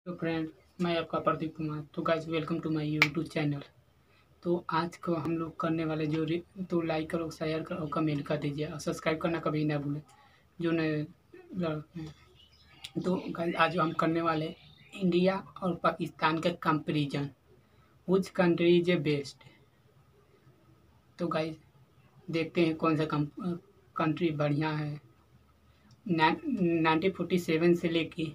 तो फ्रेंड, मैं आपका प्रदीप कुमार। तो guys, welcome to my YouTube channel. तो आज को हम लोग करने वाले तो लाइक करो, शेयर करो और कमेंट कर दीजिए और सब्सक्राइब करना कभी ना भूलें जो नए लड़के हैं। तो गाइस, आज हम करने वाले इंडिया और पाकिस्तान का comparison, which country is a best. तो गाइस, देखते हैं कौन सा कंट्री बढ़िया है। 1947 से लेके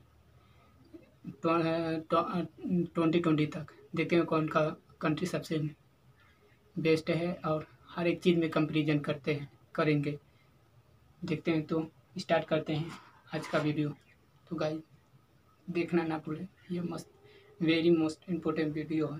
2020 तक देखते हैं कौन का कंट्री सबसे बेस्ट है, और हर एक चीज़ में कंपैरिजन करेंगे। देखते हैं, तो स्टार्ट करते हैं आज का वीडियो। तो गाइस, देखना ना भूलें, ये मस्त वेरी मोस्ट इम्पोर्टेंट वीडियो है।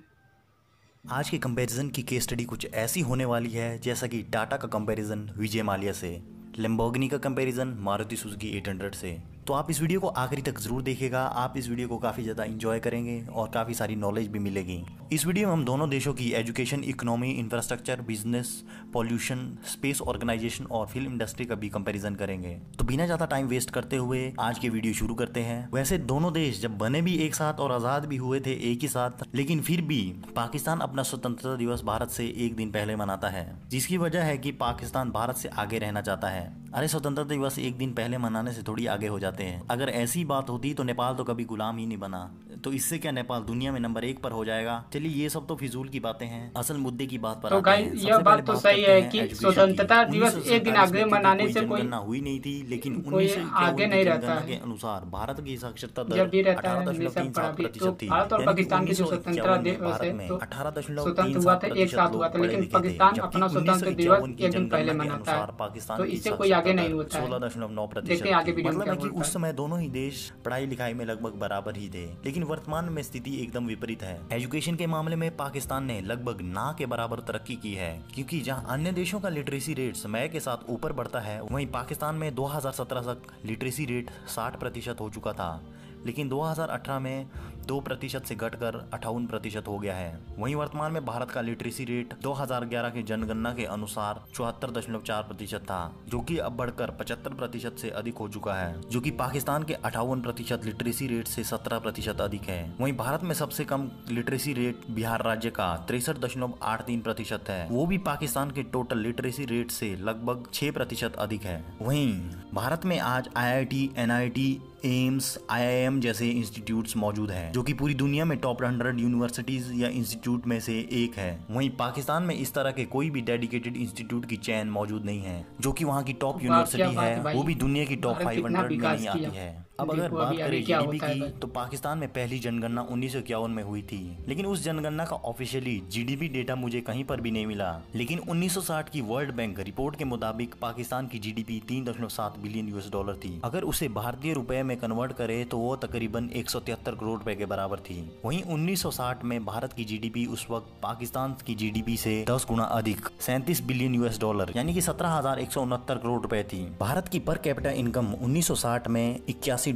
आज के कंपैरिजन की केस स्टडी कुछ ऐसी होने वाली है जैसा कि टाटा का कंपैरिजन विजय माल्या से, लैम्बोर्गिनी का कंपैरिजन मारुति सुजुकी 800 से। तो आप इस वीडियो को आखिरी तक जरूर देखिएगा। आप इस वीडियो को काफ़ी ज़्यादा इंजॉय करेंगे और काफ़ी सारी नॉलेज भी मिलेगी। इस वीडियो में हम दोनों देशों की education, economy, infrastructure, business, pollution, space organization और फिल्म इंडस्ट्री का भी कंपैरिजन करेंगे। तो बिना ज़्यादा टाइम वेस्ट करते हुए आज के वीडियो शुरू करते हैं। वैसे दोनों देश जब बने भी एक साथ और आज़ाद भी हुए थे एक ही साथ, लेकिन फिर भी पाकिस्तान अपना स्वतंत्रता दिवस भारत से एक दिन पहले मनाता है, जिसकी वजह है कि पाकिस्तान भारत से आगे रहना चाहता है। अरे, स्वतंत्रता दिवस एक दिन पहले मनाने से थोड़ी आगे हो जाते हैं। अगर ऐसी बात होती तो नेपाल तो कभी गुलाम ही नहीं बना, तो इससे क्या नेपाल दुनिया में नंबर 1 पर हो जाएगा। चलिए, ये सब तो फिजूल की बातें हैं, असल मुद्दे की बात पर तो आते हैं। गाइस, सबसे यह पहले बात तो बात सही करते है हैं कि एजुकेशन की। स्वतंत्रता दिवस एक दिन 1947 आगे में मनाने कोई से जनगणना हुई नहीं थी, लेकिन कोई 1951 आगे की नहीं रहता जनगणना के है। अनुसार भारत की साक्षरता जब दर भी रहता है हमेशा पढ़ा 18.37 भी। तो प्रतिशत थी। भारत और यानी कि पाकिस्तान की जो स्वतंत्रता 1951 में दिवस भारत है, में तो स्वतंत्र हुआ 18.37 था, एक प्रतिशत साथ हुआ लोग था, पढ़े लेकिन लिखे थे, पाकिस्तान जबकि अपना स्वतंत्र दिवस 1951 की एक दिन पहले जनगणना के मनाता है। अनुसार पाकिस्तान तो की इससे कोई साक्षरता आगे नहीं दर होता है। 16.9 देखते प्रतिशत हैं आगे थी। वीडियो में मतलब क्या है कि बोलता उस है। समय दोनों ही देश पढ़ाई लिखाई में लगभग बराबर ही थे, लेकिन वर्तमान में स्थिति एकदम विपरीत है। एजुकेशन के मामले में पाकिस्तान ने लगभग ना के बराबर तरक्की की है, क्योंकि जहां अन्य देशों का लिटरेसी रेट समय के साथ ऊपर बढ़ता है, वहीं पाकिस्तान में 2017 तक लिटरेसी रेट 60% हो चुका था, लेकिन 2018 में 2% से घटकर 58% हो गया है। वहीं वर्तमान में भारत का लिटरेसी रेट 2011 की जनगणना के अनुसार 74.4% था, जो कि अब बढ़कर 75% से अधिक हो चुका है, जो कि पाकिस्तान के 58% लिटरेसी रेट से 17% अधिक है। वहीं भारत में सबसे कम लिटरेसी रेट बिहार राज्य का 63.83% है, वो भी पाकिस्तान के टोटल लिटरेसी रेट से लगभग 6% अधिक है। वहीं भारत में आज IIT, NIT, एम्स, IIM जैसे इंस्टीट्यूट्स मौजूद हैं, जो कि पूरी दुनिया में टॉप 100 यूनिवर्सिटीज या इंस्टीट्यूट में से एक है। वहीं पाकिस्तान में इस तरह के कोई भी डेडिकेटेड इंस्टीट्यूट की चेन मौजूद नहीं है, जो कि वहाँ की टॉप तो क्या यूनिवर्सिटी बात है, है भाई, वो भी दुनिया की टॉप भारत कितना 500 में विकास नहीं किया। आती है। अब अगर देखो बात अभी करें क्या GDP होता है की, भाई। तो पाकिस्तान में पहली जनगणना 1951 में हुई थी, लेकिन उस जनगणना का ऑफिशियली GDP डेटा मुझे कहीं पर भी नहीं मिला। लेकिन 1960 की वर्ल्ड बैंक रिपोर्ट के मुताबिक पाकिस्तान की GDP 3.7 बिलियन US डॉलर थी। अगर उसे भारतीय रुपए में कन्वर्ट करे तो वो तकरीबन 173 करोड़ रुपए के बराबर थी। वहीं 1960 में भारत की GDP उस वक्त पाकिस्तान की GDP से 10 गुना अधिक 37 बिलियन US डॉलर यानी कि 17,169 करोड़ रुपए थी। भारत की पर कैपिटा इनकम 1960 में $81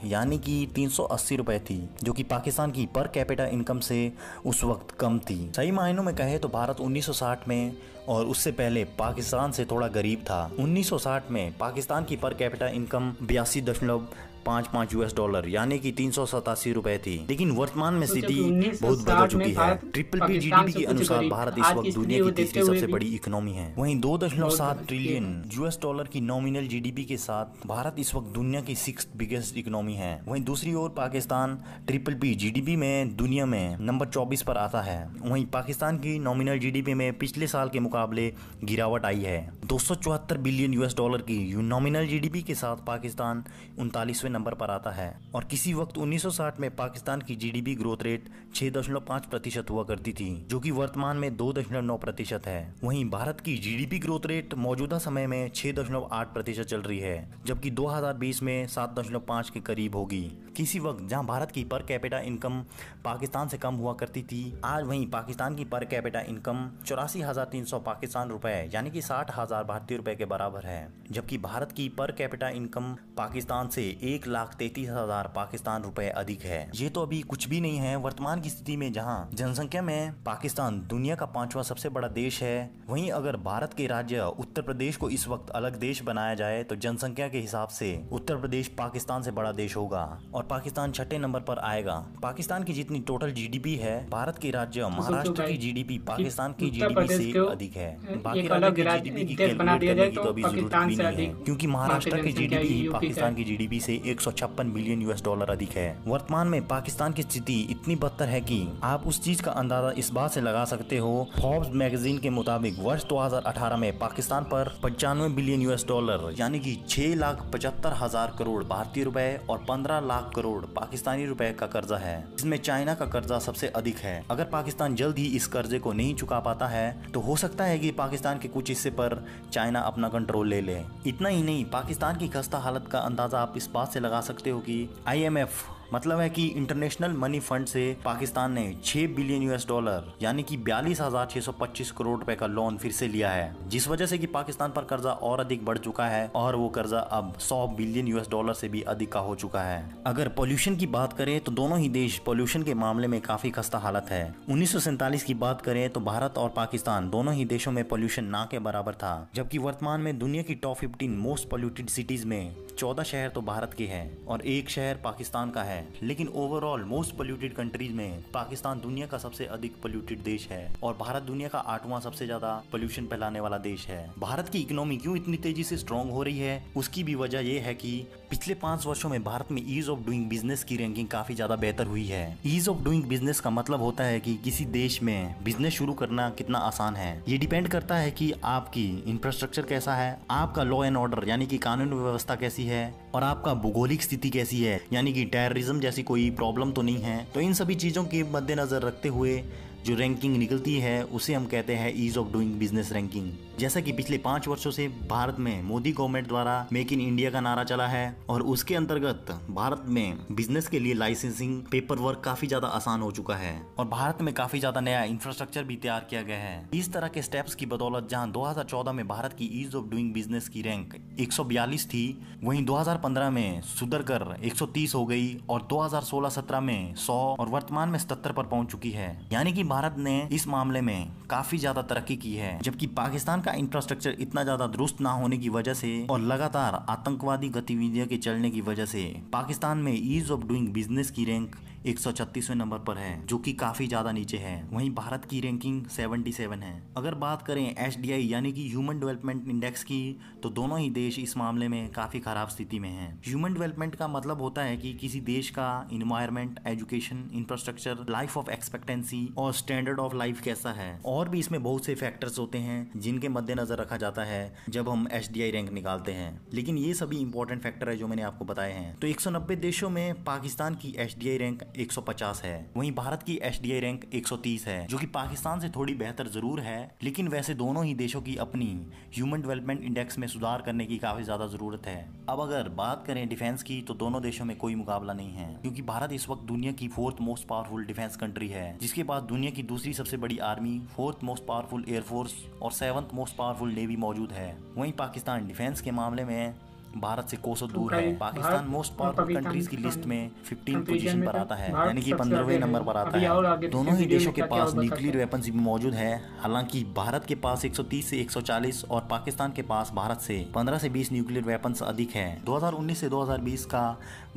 यानी कि 380 रुपए थी, जो कि पाकिस्तान की पर कैपिटा इनकम से उस वक्त कम थी। सही मायनों में कहे तो भारत 1960 में और उससे पहले पाकिस्तान से थोड़ा गरीब था। 1960 में पाकिस्तान की per capita income 82.55 US dollar यानी कि 387 रुपए थी, लेकिन वर्तमान में सोचो कि स्थिति बहुत बदल 1960 चुकी में है। Bharat triple P Pakistan GDP से के कुछ अनुसार गरीब था। भारत इस आज वक्त की दुनिया स्थिति की को देखते तीसरी हुए सबसे भी बड़ी इकोनॉमी है। वहीं बहुत 2.7 बदल चुकी ट्रिलियन है। US डॉलर की नॉमिनल GDP के साथ भारत इस वक्त दुनिया की 6th बिगेस्ट इकोनॉमी है। वहीं दूसरी ओर पाकिस्तान ट्रिपल पी GDP में दुनिया में नंबर 24 पर आता है। वहीं पाकिस्तान की नॉमिनल GDP में पिछले साल के मुकाबले गिरावट आई है। 274 बिलियन US डॉलर की नॉमिनल GDP के साथ पाकिस्तान 39वें नंबर पर आता है, और किसी वक्त 1960 में पाकिस्तान की GDP ग्रोथ रेट 6.5% हुआ करती थी, जो कि वर्तमान में 2.9% है। वहीं भारत की GDP ग्रोथ रेट मौजूदा समय में 6.8% चल रही है, जबकि 2020 में 7.5 के करीब होगी। किसी वक्त जहां भारत की पर कैपिटा इनकम पाकिस्तान से कम हुआ करती थी, आज वहीं पाकिस्तान की पर कैपिटा इनकम 84,300 पाकिस्तान रुपए यानी कि 60,000 भारतीय रुपए के बराबर है, जबकि भारत की पर कैपिटा इनकम पाकिस्तान से 1,33,000 पाकिस्तान रुपए अधिक है। ये तो अभी कुछ भी नहीं है वर्तमान की स्थिति में, जहाँ जनसंख्या में पाकिस्तान दुनिया का 5वां सबसे बड़ा देश है। वहीं अगर भारत के राज्य उत्तर प्रदेश को इस वक्त अलग देश बनाया जाए तो जनसंख्या के हिसाब से उत्तर प्रदेश पाकिस्तान से बड़ा देश होगा और पाकिस्तान 6ठे नंबर पर आएगा। पाकिस्तान की जितनी टोटल जीडीपी है, भारत के राज्य महाराष्ट्र की जीडीपी पाकिस्तान की जीडीपी से अधिक है। बाकी राज्यों की जीडीपी की कैलकुलेट करने की तो अभी जरूरत भी नहीं है, क्योंकि महाराष्ट्र की जीडीपी ही पाकिस्तान की जीडीपी से 156 बिलियन US$ अधिक है। वर्तमान में पाकिस्तान की स्थिति इतनी बदतर है कि आप उस चीज का अंदाजा इस बात से लगा सकते हो। फोर्ब्स मैगजीन के मुताबिक वर्ष 2018 में पाकिस्तान पर 95 बिलियन US$ यानी कि 6,75,000 करोड़ भारतीय रुपए और 15 लाख करोड़ पाकिस्तानी रुपए का कर्जा है। इसमें चाइना का कर्जा सबसे अधिक है। अगर पाकिस्तान जल्द ही इस कर्जे को नहीं चुका पाता है तो हो सकता है कि पाकिस्तान के कुछ हिस्से पर चाइना अपना कंट्रोल ले ले। इतना ही नहीं, पाकिस्तान की खस्ता हालत का अंदाजा आप इस बात से लगा सकते हो कि IMF मतलब है कि इंटरनेशनल मनी फंड से पाकिस्तान ने 6 बिलियन US$ यानी कि 42,625 करोड़ रुपए का लोन फिर से लिया है, जिस वजह से कि पाकिस्तान पर कर्जा और अधिक बढ़ चुका है और वो कर्जा अब 100 बिलियन US$ से भी अधिक का हो चुका है। अगर पोल्यूशन की बात करें तो दोनों ही देश पोल्यूशन के मामले में काफी खस्ता हालत है। 1947 की बात करें तो भारत और पाकिस्तान दोनों ही देशों में पोल्यूशन ना के बराबर था, जबकि वर्तमान में दुनिया की टॉप 15 मोस्ट पोल्यूटेड सिटीज में 14 शहर तो भारत के हैं और 1 शहर पाकिस्तान का है। लेकिन ओवरऑल मोस्ट पोल्यूटेड कंट्रीज में पाकिस्तान दुनिया का सबसे अधिक पोल्यूटेड देश है और भारत दुनिया का 8वां सबसे ज्यादा पोल्यूशन फैलाने वाला देश है। भारत की इकोनॉमी क्यों इतनी तेजी से स्ट्रॉन्ग हो रही है, उसकी भी वजह यह है कि पिछले 5 वर्षों में भारत में ईज ऑफ डूइंग बिजनेस की रैंकिंग काफी ज्यादा बेहतर हुई है। ईज ऑफ डूइंग बिजनेस का मतलब होता है कि किसी देश में बिजनेस शुरू करना कितना आसान है। ये डिपेंड करता है कि आपकी इंफ्रास्ट्रक्चर कैसा है, आपका लॉ एंड ऑर्डर यानी कि कानून व्यवस्था कैसी है और आपका भौगोलिक स्थिति कैसी है, यानी कि टेररिज्म जैसी कोई प्रॉब्लम तो नहीं है। तो इन सभी चीजों के मद्देनजर रखते हुए जो रैंकिंग निकलती है उसे हम कहते हैं ease of doing business ranking. जैसा कि पिछले 5 वर्षों से भारत में मोदी गवर्नमेंट द्वारा मेक इन इंडिया का नारा चला है और उसके अंतर्गत भारत में बिजनेस के लिए लाइसेंसिंग पेपर वर्क काफी ज्यादा आसान हो चुका है और भारत में काफी ज्यादा नया इंफ्रास्ट्रक्चर भी तैयार किया गया है। इस तरह के स्टेप्स की बदौलत जहां 2014 में भारत की ईज ऑफ डूइंग बिजनेस की रैंक 142 थी, वहीं 2015 में सुधर कर 130 हो गई और 2016-17 में 100 और वर्तमान में 77 पर पहुंच चुकी है। यानी कि भारत ने इस मामले में काफी ज्यादा तरक्की की है, जबकि पाकिस्तान का इंफ्रास्ट्रक्चर इतना ज्यादा दुरुस्त ना होने की वजह से और लगातार आतंकवादी गतिविधियों के चलने की वजह से पाकिस्तान में ईज ऑफ डूइंग बिजनेस की रैंक 136वें नंबर पर है, जो कि काफी ज्यादा नीचे है। वहीं भारत की रैंकिंग 77 है। अगर बात करें HDI यानी कि ह्यूमन डेवलपमेंट इंडेक्स की, तो दोनों ही देश इस मामले में काफी खराब स्थिति में हैं। ह्यूमन डेवलपमेंट का मतलब होता है कि किसी देश का environment, education, infrastructure, life of expectancy और स्टैंडर्ड ऑफ लाइफ कैसा है। और भी इसमें बहुत से फैक्टर्स होते हैं जिनके मद्देनजर रखा जाता है जब हम HDI रैंक निकालते हैं, लेकिन ये सभी इंपॉर्टेंट फैक्टर है जो मैंने आपको बताए हैं। तो 190 देशों में पाकिस्तान की HDI रैंक 150 है, वहीं भारत की HDI रैंक 130 है, जो कि पाकिस्तान से थोड़ी बेहतर जरूर है, लेकिन वैसे दोनों ही देशों की अपनी ह्यूमन डेवलपमेंट इंडेक्स में सुधार करने की काफी ज्यादा जरूरत है। अब अगर बात करें डिफेंस की, तो दोनों देशों में कोई मुकाबला नहीं है, क्योंकि भारत इस वक्त दुनिया की 4th most powerful defence country है, जिसके बाद दुनिया की दूसरी सबसे बड़ी army, 4th most powerful air force और 7th मोस्ट पावरफुल नेवी मौजूद है। वहीं पाकिस्तान डिफेंस के मामले में भारत से कोसों दूर है। पाकिस्तान मोस्ट पावरफुल कंट्रीज की लिस्ट में 15 पोजीशन पर आता है, यानी कि 15वें नंबर पर आता है। दोनों ही देशों के पास न्यूक्लियर वेपन्स भी मौजूद है। हालांकि भारत के पास 130 से 140 और पाकिस्तान के पास भारत से 15 से 20 न्यूक्लियर वेपन्स अधिक है। 2019 से 2020 का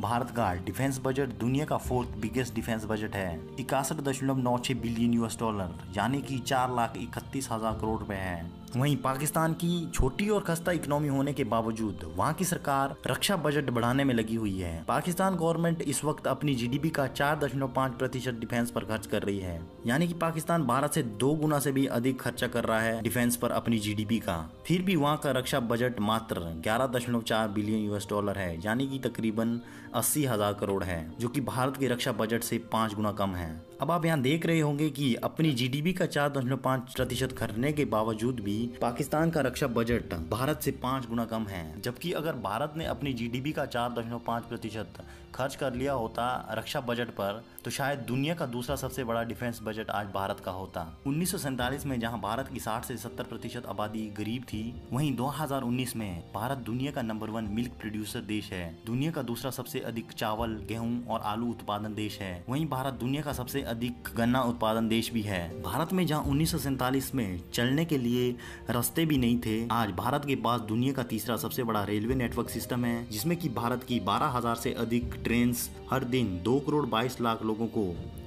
भारत का डिफेंस बजट दुनिया का 4th बिगेस्ट डिफेंस बजट है, 61.96 बिलियन US$, यानी कि 4,31,000 करोड़ रुपए है। वहीं पाकिस्तान की छोटी और खस्ता इकोनॉमी होने के बावजूद वहां की सरकार रक्षा बजट बढ़ाने में लगी हुई है। पाकिस्तान गवर्नमेंट इस वक्त अपनी GDP का 4.5% डिफेंस पर खर्च कर रही है, यानी कि पाकिस्तान भारत से 2 गुना से भी अधिक खर्चा कर रहा है डिफेंस पर अपनी GDP का। फिर भी वहां का रक्षा बजट मात्र 11.4 बिलियन US$ है, यानी कि तकरीबन 80,000 करोड़ है, जो कि भारत के रक्षा बजट से 5 गुना कम है। अब आप यहाँ देख रहे होंगे कि अपनी GDP का 4.5% खर्चने के बावजूद भी पाकिस्तान का रक्षा बजट भारत से 5 गुना कम है, जबकि अगर भारत ने अपनी GDP का 4.5% खर्च कर लिया होता रक्षा बजट पर तो शायद दुनिया का दूसरा सबसे बड़ा डिफेंस बजट आज भारत का होता। 1947 में जहां भारत की 60 से 70% आबादी गरीब थी, वहीं 2019 में भारत दुनिया का नंबर 1 मिल्क प्रोड्यूसर देश है। दुनिया का दूसरा सबसे अधिक चावल, गेहूं और आलू उत्पादन देश है। वहीं भारत दुनिया का सबसे अधिक गन्ना उत्पादन देश भी है। भारत में जहां 1947 में चलने के लिए रास्ते भी नहीं थे, आज भारत के पास दुनिया का तीसरा सबसे बड़ा रेलवे नेटवर्क सिस्टम है, जिसमें कि भारत की 12,000 से अधिक ट्रेन हर दिन 2 करोड़ 22 लाख लोगों को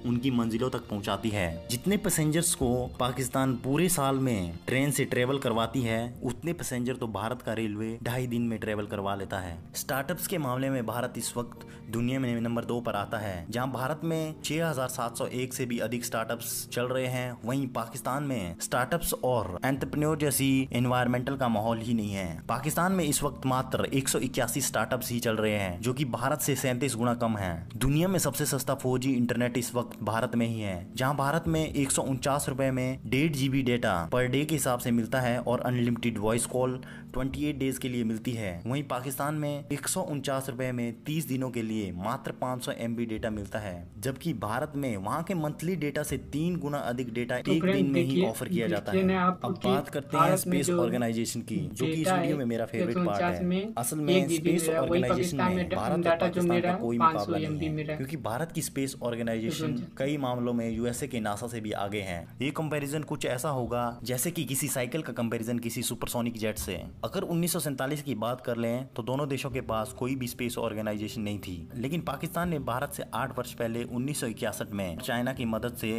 उनकी मंजिलों तक पहुंचाती है। जितने पैसेंजर्स को पाकिस्तान पूरे साल में ट्रेन से ट्रेवल करवाती है, उतने पैसेंजर तो भारत का रेलवे 2.5 दिन में ट्रेवल करवा लेता है। स्टार्टअप्स के मामले में भारत इस वक्त दुनिया में नंबर 2 पर आता है, जहां भारत में 6,701 से भी अधिक स्टार्टअप्स चल रहे हैं। वहीं पाकिस्तान में स्टार्टअप्स और एंटरप्रेन्योर जैसी एनवायरमेंटल का माहौल ही नहीं है। पाकिस्तान में इस वक्त मात्र 181 स्टार्टअप्स ही चल रहे हैं, जो कि भारत से 37 गुना कम है। दुनिया में सबसे सस्ता 4G इंटरनेट इस वक्त भारत में ही है, जहां भारत में 149 रुपए में 1.5 GB डेटा पर डे के हिसाब से मिलता है और अनलिमिटेड वॉइस कॉल 28 डेज के लिए मिलती है। वहीं पाकिस्तान में 149 रुपए में 30 दिनों के लिए मात्र 500 MB डेटा मिलता है, जबकि भारत में वहां के मंथली डेटा से 3 गुना अधिक डेटा एक दिन में ही ऑफर किया जाता है। अब बात करते हैं स्पेस ऑर्गेनाइजेशन की, जो कि इस वीडियो में मेरा फेवरेट पार्ट है। असल में स्पेस ऑर्गेनाइजेशन में भारत और पाकिस्तान का कोई मुकाबला नहीं है, क्योंकि भारत की स्पेस ऑर्गेनाइजेशन कई मामलों में यूएसए के नासा से भी आगे हैं। ये कंपैरिजन कुछ ऐसा होगा जैसे कि किसी साइकिल का कंपैरिजन किसी सुपरसोनिक जेट से। अगर 1947 की बात कर लें तो दोनों देशों के पास कोई भी स्पेस ऑर्गेनाइजेशन नहीं थी, लेकिन पाकिस्तान ने भारत से 8 वर्ष पहले 1961 में चाइना की मदद से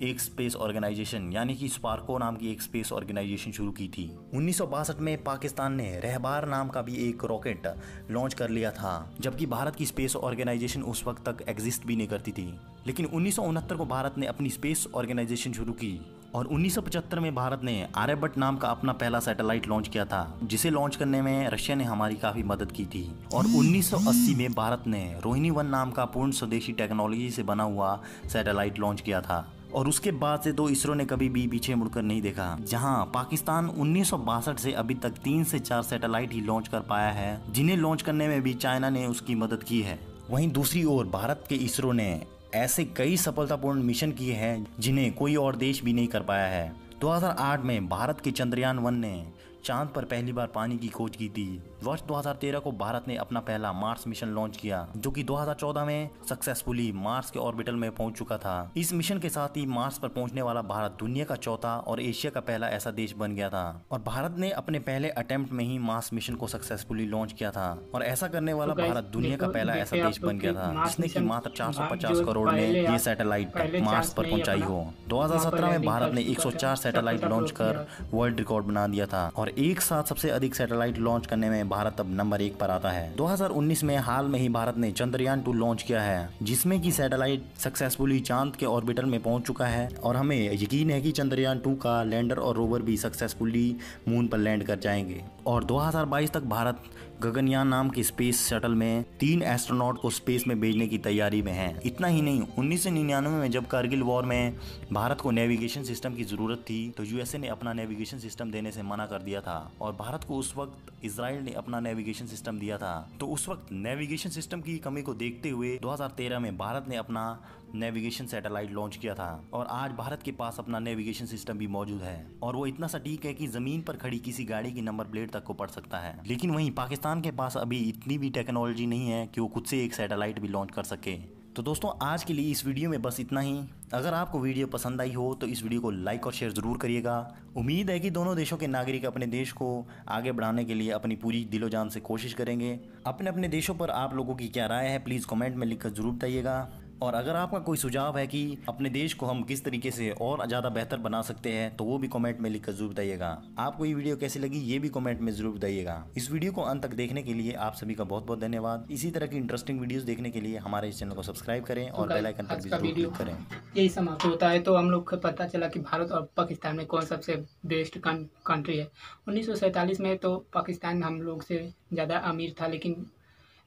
एक स्पेस ऑर्गेनाइजेशन यानी कि स्पार्को नाम की एक स्पेस ऑर्गेनाइजेशन शुरू की थी। 1962 में पाकिस्तान ने रहबार नाम का भी एक रॉकेट लॉन्च कर लिया था, जबकि भारत की स्पेस ऑर्गेनाइजेशन उस वक्त तक एग्जिस्ट भी नहीं करती थी। लेकिन 1969 को भारत ने अपनी स्पेस ऑर्गेनाइजेशन शुरू की और 1975 में भारत ने आर्यभट्ट नाम का अपना पहला सैटेलाइट लॉन्च किया था, जिसे लॉन्च करने में रशिया ने हमारी काफी मदद की थी। और 1980 में भारत ने रोहिणी 1 नाम का पूर्ण स्वदेशी टेक्नोलॉजी से बना हुआ सैटेलाइट लॉन्च किया था। और उसके बाद से तो इसरो ने कभी भी पीछे मुड़कर नहीं देखा। जहां पाकिस्तान 1962 से अभी तक 3 से 4 सैटेलाइट ही लॉन्च कर पाया है, जिन्हें लॉन्च करने में भी चाइना ने उसकी मदद की है। वहीं दूसरी ओर भारत के इसरो ने ऐसे कई सफलतापूर्ण मिशन किए हैं जिन्हें कोई और देश भी नहीं कर पाया है। 2008 में भारत के चंद्रयान 1 ने चांद पर पहली बार पानी की खोज की थी। वर्ष 2013 को भारत ने अपना पहला मार्स मिशन लॉन्च किया, जो कि 2014 में सक्सेसफुली मार्स के ऑर्बिटल में पहुंच चुका था। इस मिशन के साथ ही मार्स पर पहुंचने वाला भारत दुनिया का चौथा और एशिया का पहला ऐसा देश बन गया था। और भारत ने अपने पहले अटेम्प्ट में ही मार्स मिशन को सक्सेसफुली लॉन्च किया था। और ऐसा करने वाला भारत दुनिया का पहला ऐसा देश बन गया था जिसने की मात्र 450 करोड़ में ये सैटेलाइट मार्स पर पहुंचाई हो। 2017 में भारत ने 104 सैटेलाइट लॉन्च कर वर्ल्ड रिकॉर्ड बना दिया था और एक साथ सबसे अधिक सैटेलाइट लॉन्च करने में भारत अब नंबर 1 पर आता है। 2019 में हाल में ही भारत ने चंद्रयान 2 लॉन्च किया है, जिसमें कि सैटेलाइट सक्सेसफुली चांद के ऑर्बिटल में पहुंच चुका है और हमें यकीन है कि चंद्रयान 2 का लैंडर और रोवर भी सक्सेसफुली मून पर लैंड कर जाएंगे। और 2022 तक भारत गगनयान नाम के स्पेस शटल में 3 एस्ट्रोनॉट को स्पेस में भेजने की तैयारी में है। इतना ही नहीं, 1999 में जब कारगिल वॉर में भारत को नेविगेशन सिस्टम की जरूरत थी तो यूएसए ने अपना नेविगेशन सिस्टम देने से मना कर दिया था और भारत को उस वक्त इजराइल ने अपना नेविगेशन सिस्टम दिया था। तो उस वक्त नेविगेशन सिस्टम की कमी को देखते हुए 2013 में भारत ने अपना नेविगेशन सैटेलाइट लॉन्च किया था और आज भारत के पास अपना नेविगेशन सिस्टम भी मौजूद है और वो इतना सटीक है कि जमीन पर खड़ी किसी गाड़ी की नंबर प्लेट तक को पढ़ सकता है। लेकिन वहीं पाकिस्तान के पास अभी इतनी भी टेक्नोलॉजी नहीं है कि वो खुद से एक सैटेलाइट भी लॉन्च कर सके। तो दोस्तों, आज के लिए इस वीडियो में बस इतना ही। अगर आपको वीडियो पसंद आई हो तो इस वीडियो को लाइक और शेयर जरूर करिएगा। उम्मीद है कि दोनों देशों के नागरिक अपने देश को आगे बढ़ाने के लिए अपनी पूरी दिलो जान से कोशिश करेंगे। अपने अपने देशों पर आप लोगों की क्या राय है, प्लीज़ कमेंट में लिखकर जरूर बताइएगा। और अगर आपका कोई सुझाव है कि अपने देश को हम किस तरीके से और ज़्यादा बेहतर बना सकते हैं तो वो भी कमेंट में लिखकर जरूर बताइएगा। आपको ये वीडियो कैसी लगी ये भी कमेंट में जरूर बताइएगा। इस वीडियो को अंत तक देखने के लिए आप सभी का बहुत बहुत धन्यवाद। इसी तरह की इंटरेस्टिंग वीडियोस देखने के लिए हमारे इस चैनल को सब्सक्राइब करें और बेल आइकन पर भी जरूर क्लिक करें। यही समाप्त होता है। तो हम लोग को पता चला कि भारत और पाकिस्तान में कौन सबसे बेस्ट कंट्री है। 1947 में तो पाकिस्तान हम लोग से ज़्यादा अमीर था, लेकिन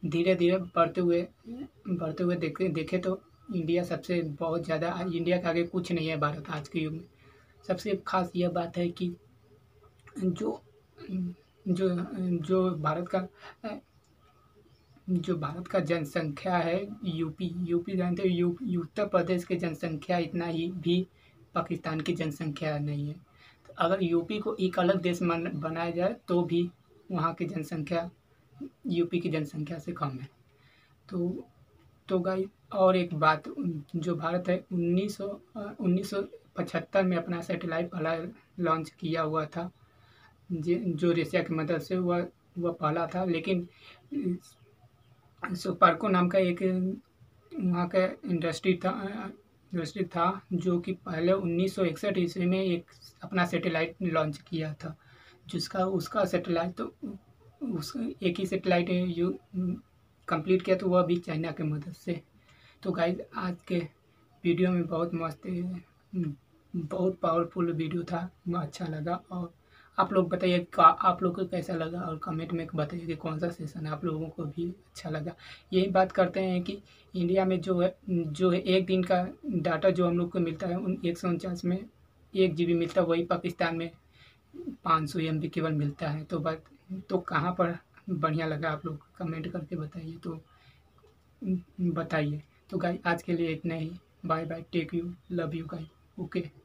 धीरे धीरे बढ़ते हुए देखे तो इंडिया सबसे बहुत ज़्यादा, इंडिया के आगे कुछ नहीं है भारत आज के युग में। सबसे खास यह बात है कि जो जो जो भारत का जो भारत का जनसंख्या है, यूपी जानते हो, उत्तर प्रदेश की जनसंख्या इतना ही भी पाकिस्तान की जनसंख्या नहीं है। तो अगर यूपी को एक अलग देश बनाया जाए तो भी वहाँ की जनसंख्या यूपी की जनसंख्या से कम है। तो गाइस, और एक बात, जो भारत है 1975 में अपना सैटेलाइट पहला लॉन्च किया हुआ था, जो रसिया की मदद से वह पहला था। लेकिन सुपार्को नाम का एक वहाँ का इंडस्ट्री था जो कि पहले 1961 ईस्वी में एक अपना सैटेलाइट लॉन्च किया था, जिसका उसका सैटेलाइट तो उस एक ही सैटेलाइट कंप्लीट किया, तो वह भी चाइना की मदद से। तो गाइस, आज के वीडियो में बहुत मस्त, बहुत पावरफुल वीडियो था, अच्छा लगा। और आप लोग बताइए आप लोग को कैसा लगा, और कमेंट में बताइए कि कौन सा सेशन आप लोगों को भी अच्छा लगा। यही बात करते हैं कि इंडिया में जो है एक दिन का डाटा जो हम लोग को मिलता है 149 में 1 GB मिलता है, वही पाकिस्तान में 500 MB केवल मिलता है। तो कहाँ पर बढ़िया लगा, आप लोग कमेंट करके बताइए। तो बताइए। तो गाइस, आज के लिए इतना ही। Bye bye, take you, love you guys. Okay.